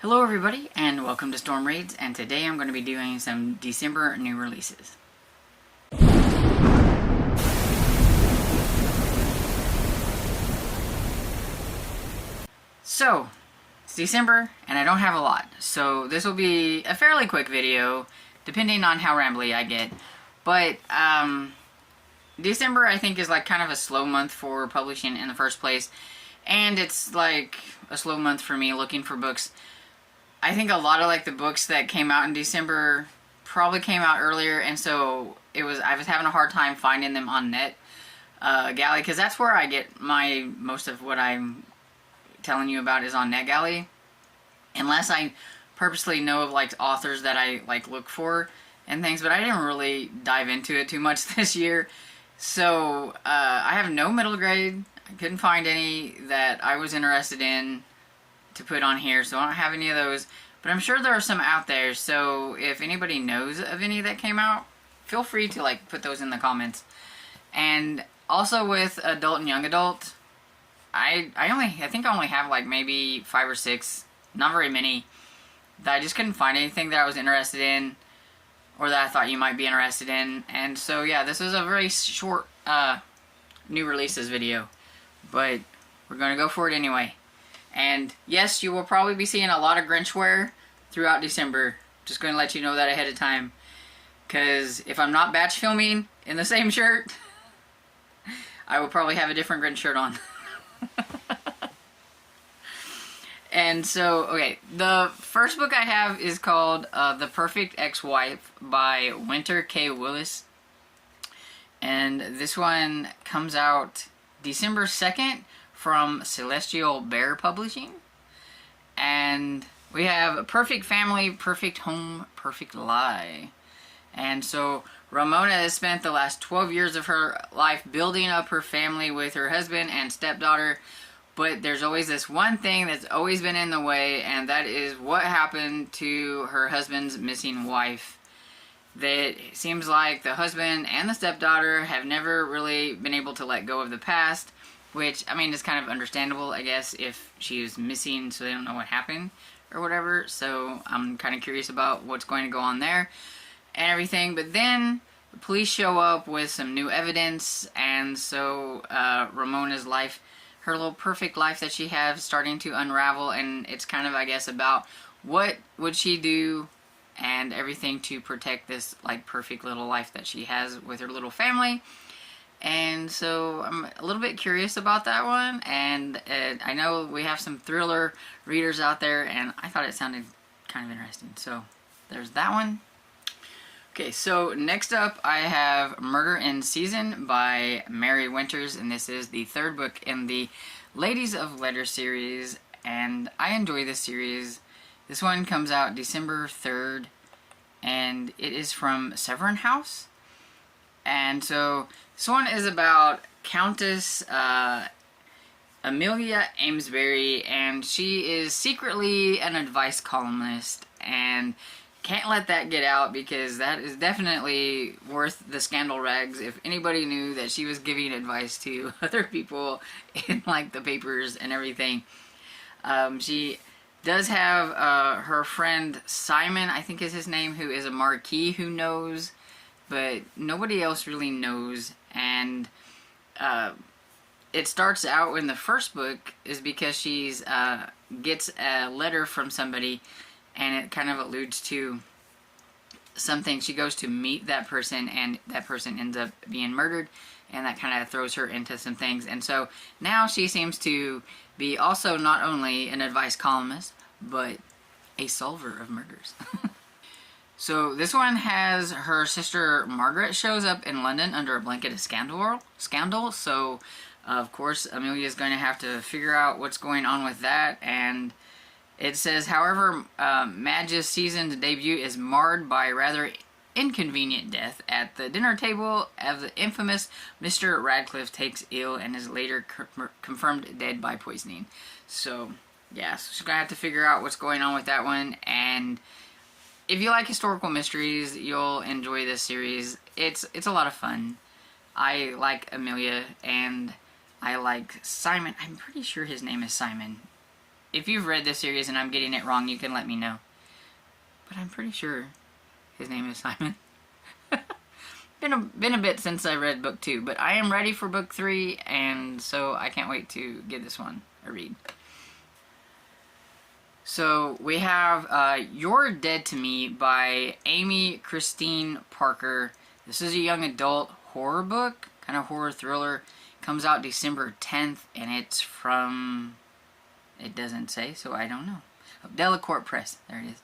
Hello everybody and welcome to Storm Raids, and today I'm going to be doing some December new releases. So, it's December and I don't have a lot, so this will be a fairly quick video depending on how rambly I get. But December I think is like kind of a slow month for publishing in the first place, and it's like a slow month for me looking for books. I think a lot of like the books that came out in December probably came out earlier, and so I was having a hard time finding them on NetGalley, because that's where I get most of what I'm telling you about is on NetGalley, unless I purposely know of like authors that I like look for and things. But I didn't really dive into it too much this year, so I have no middle grade. I couldn't find any that I was interested in to put on here, so I don't have any of those, but I'm sure there are some out there. So if anybody knows of any that came out, feel free to like put those in the comments. And also with adult and young adult, I think I only have like maybe 5 or 6, not very many, that I just couldn't find anything that I was interested in or that I thought you might be interested in. And so yeah, this is a very short new releases video, but we're gonna go for it anyway. And yes, you will probably be seeing a lot of Grinch wear throughout December. Just going to let you know that ahead of time, because if I'm not batch filming in the same shirt, I will probably have a different Grinch shirt on. And so, okay, the first book I have is called The Perfect Ex-Wife by Winter K. Willis. And this one comes out December 2nd. From Celestial Bear Publishing. And we have Perfect Family, Perfect Home, Perfect Lie. And so Ramona has spent the last 12 years of her life building up her family with her husband and stepdaughter, but there's always this one thing that's always been in the way, and that is what happened to her husband's missing wife. That it seems like the husband and the stepdaughter have never really been able to let go of the past, which, I mean, is kind of understandable, I guess, if she was missing so they don't know what happened or whatever. So I'm kind of curious about what's going to go on there and everything. But then the police show up with some new evidence, and so Ramona's life, her little perfect life that she has, starting to unravel. And it's kind of, I guess, about what would she do and everything to protect this like perfect little life that she has with her little family. And so I'm a little bit curious about that one, and I know we have some thriller readers out there, and I thought it sounded kind of interesting. So there's that one. Okay, so next up I have Murder in Season by Mary Winters, and this is the 3rd book in the Ladies of Letters series, and I enjoy this series. This one comes out December 3rd, and it is from Severn House. And so this one is about Countess Amelia Amesbury, and she is secretly an advice columnist, and can't let that get out because that is definitely worth the scandal rags if anybody knew that she was giving advice to other people in like the papers and everything. She does have her friend Simon, I think is his name, who is a marquis who knows, but nobody else really knows. And it starts out in the first book is because she's gets a letter from somebody, and it kind of alludes to something. She goes to meet that person, and that person ends up being murdered, and that kind of throws her into some things. And so now she seems to be also not only an advice columnist, but a solver of murders. So this one has her sister Margaret shows up in London under a blanket of scandal. So of course Amelia is going to have to figure out what's going on with that. And it says, however, Madge's season's debut is marred by a rather inconvenient death at the dinner table as the infamous Mr. Radcliffe takes ill and is later confirmed dead by poisoning. So yeah, so she's going to have to figure out what's going on with that one. And if you like historical mysteries, you'll enjoy this series. It's a lot of fun. I like Amelia, and I like Simon. I'm pretty sure his name is Simon. if you've read this series and I'm getting it wrong, you can let me know. But I'm pretty sure his name is Simon. Been a bit since I read book 2, but I am ready for book 3, and so I can't wait to give this one a read. So we have You're Dead to Me by Amy Christine Parker. This is a young adult horror book, kind of horror thriller. Comes out December 10th, and it's from, it doesn't say, so I don't know. Delacorte Press, there it is.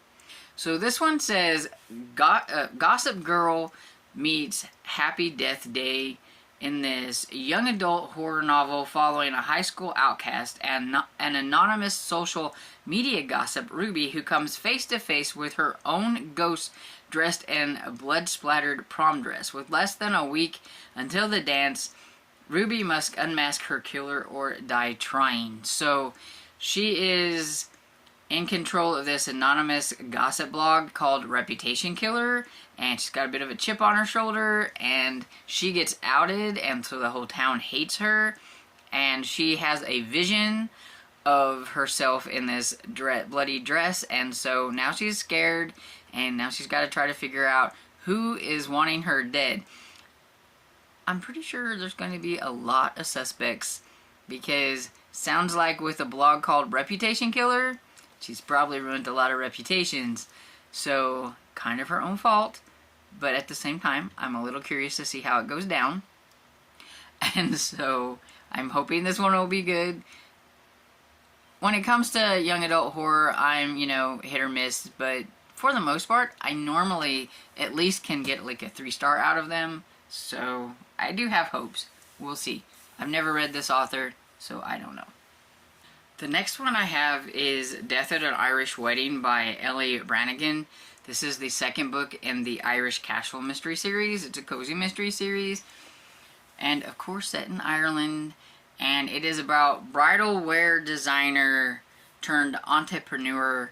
So this one says, Gossip Girl meets Happy Death Day in this young adult horror novel following a high school outcast and an anonymous social media gossip, Ruby, who comes face to face with her own ghost dressed in a blood-splattered prom dress. With less than a week until the dance, Ruby must unmask her killer or die trying. So she is in control of this anonymous gossip blog called Reputation Killer, and she's got a bit of a chip on her shoulder, and she gets outed, and so the whole town hates her, and she has a vision of herself in this bloody dress, and so now she's scared, and now she's got to try to figure out who is wanting her dead. I'm pretty sure there's going to be a lot of suspects, because sounds like with a blog called Reputation Killer, she's probably ruined a lot of reputations, so kind of her own fault, but at the same time, I'm a little curious to see how it goes down, and so I'm hoping this one will be good. When it comes to young adult horror, I'm, hit or miss, but for the most part, I normally at least can get like a 3-star out of them, so I do have hopes. We'll see. I've never read this author, so I don't know. The next one I have is Death at an Irish Wedding by Ellie Brannigan. This is the second book in the Irish Castle mystery series. It's a cozy mystery series, and of course set in Ireland, and it is about bridal wear designer turned entrepreneur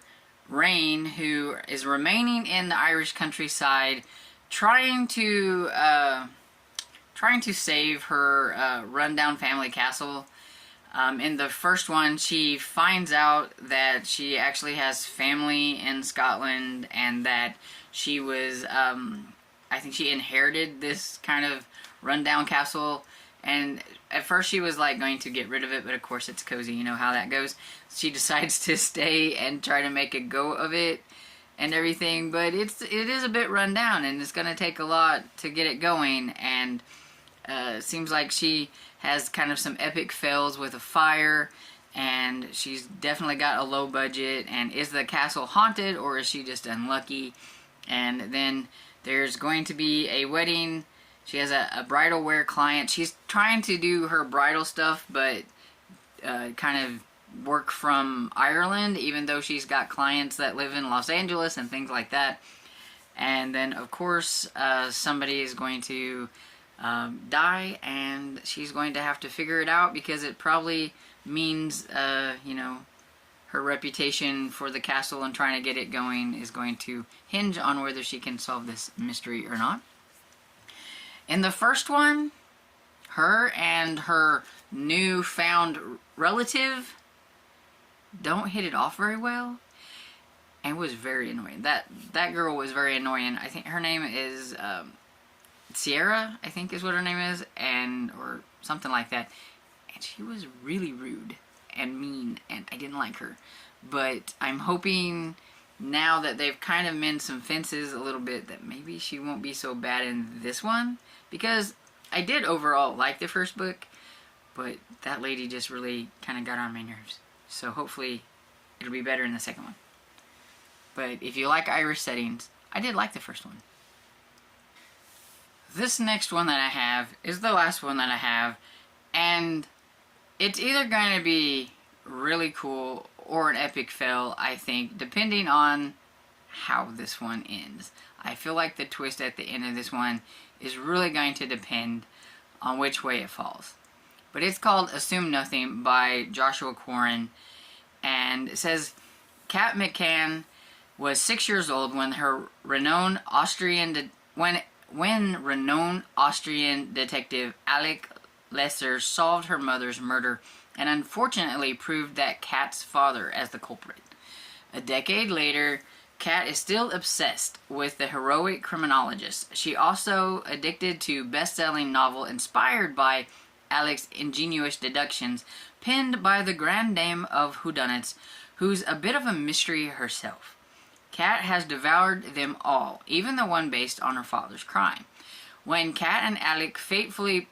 Rain, who is remaining in the Irish countryside, trying to save her rundown family castle. In the first one, she finds out that she actually has family in Scotland, and that she was, I think she inherited this kind of rundown castle, and at first she was like going to get rid of it, but of course it's cozy, you know how that goes. She decides to stay and try to make a go of it and everything, but it is a bit run down, and it's going to take a lot to get it going, and seems like she has kind of some epic fails with a fire, and she's definitely got a low budget, and is the castle haunted, or is she just unlucky? And then there's going to be a wedding. She has a bridal wear client. She's trying to do her bridal stuff, but kind of work from Ireland, even though she's got clients that live in Los Angeles and things like that. And then, of course, somebody is going to die, and she's going to have to figure it out, because it probably means, her reputation for the castle and trying to get it going is going to hinge on whether she can solve this mystery or not. In the first one, her and her newfound relative don't hit it off very well, and was very annoying. That girl was very annoying. I think her name is Sierra, I think is what her name is, or something like that. And she was really rude and mean, and I didn't like her. But I'm hoping now that they've kind of mended some fences a little bit, that maybe she won't be so bad in this one, because I did overall like the first book, but that lady just really kind of got on my nerves. So hopefully it'll be better in the second one. But if you like Irish settings, I did like the first one. This next one that I have is the last one that I have, and it's either going to be really cool or an epic fail, I think, depending on how this one ends. I feel like the twist at the end of this one is really going to depend on which way it falls. But it's called Assume Nothing by Joshua Quarren, and it says, Kat McCann was 6 years old when her renowned Austrian renowned Austrian detective Alec Lesser solved her mother's murder and unfortunately proved that Kat's father as the culprit. A decade later, Kat is still obsessed with the heroic criminologist. She also addicted to best-selling novel inspired by Alec's ingenious deductions, penned by the Grand Dame of Whodunits, who's a bit of a mystery herself. Kat has devoured them all, even the one based on her father's crime. When Kat and Alec fatefully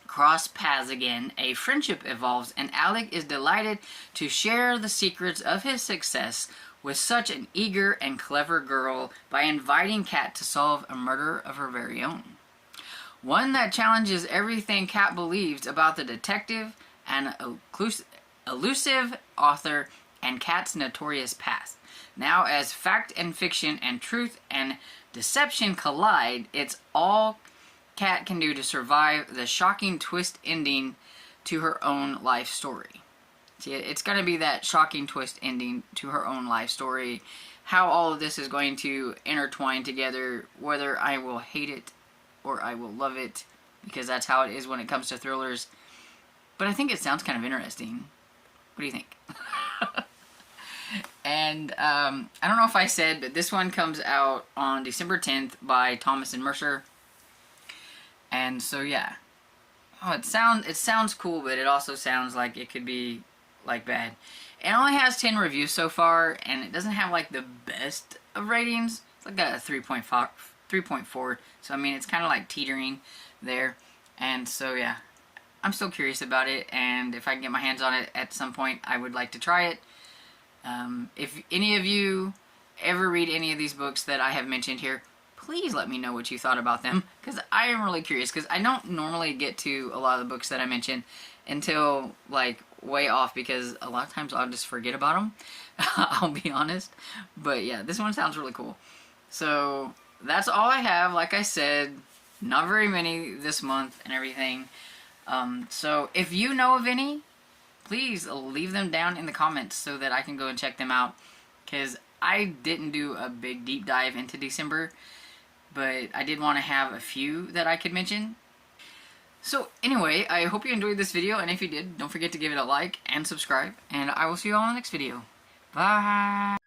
cross paths again, a friendship evolves, and Alec is delighted to share the secrets of his success with such an eager and clever girl by inviting Kat to solve a murder of her very own. One that challenges everything Kat believes about the detective and elusive author and Kat's notorious past. Now, as fact and fiction and truth and deception collide, it's all Kat can do to survive the shocking twist ending to her own life story. See, it's going to be that shocking twist ending to her own life story. How all of this is going to intertwine together, whether I will hate it or I will love it, because that's how it is when it comes to thrillers. But I think it sounds kind of interesting. What do you think? And I don't know if I said, but this one comes out on December 10th by Thomas and Mercer. And so yeah. Oh, it sounds cool, but it also sounds like it could be like bad. It only has 10 reviews so far, and it doesn't have like the best of ratings. It's like a 3.4. So I mean, it's kind of like teetering there. And so yeah, I'm still curious about it, and if I can get my hands on it at some point, I would like to try it. If any of you ever read any of these books that I have mentioned here, please let me know what you thought about them, because I am really curious, because I don't normally get to a lot of the books that I mention until like way off, because a lot of times I'll just forget about them. I'll be honest. But yeah, this one sounds really cool. So that's all I have. Like I said, not very many this month and everything. So if you know of any, please leave them down in the comments so that I can go and check them out, because I didn't do a big deep dive into December, but I did want to have a few that I could mention. So anyway, I hope you enjoyed this video, and if you did, don't forget to give it a like and subscribe, and I will see you all in the next video. Bye!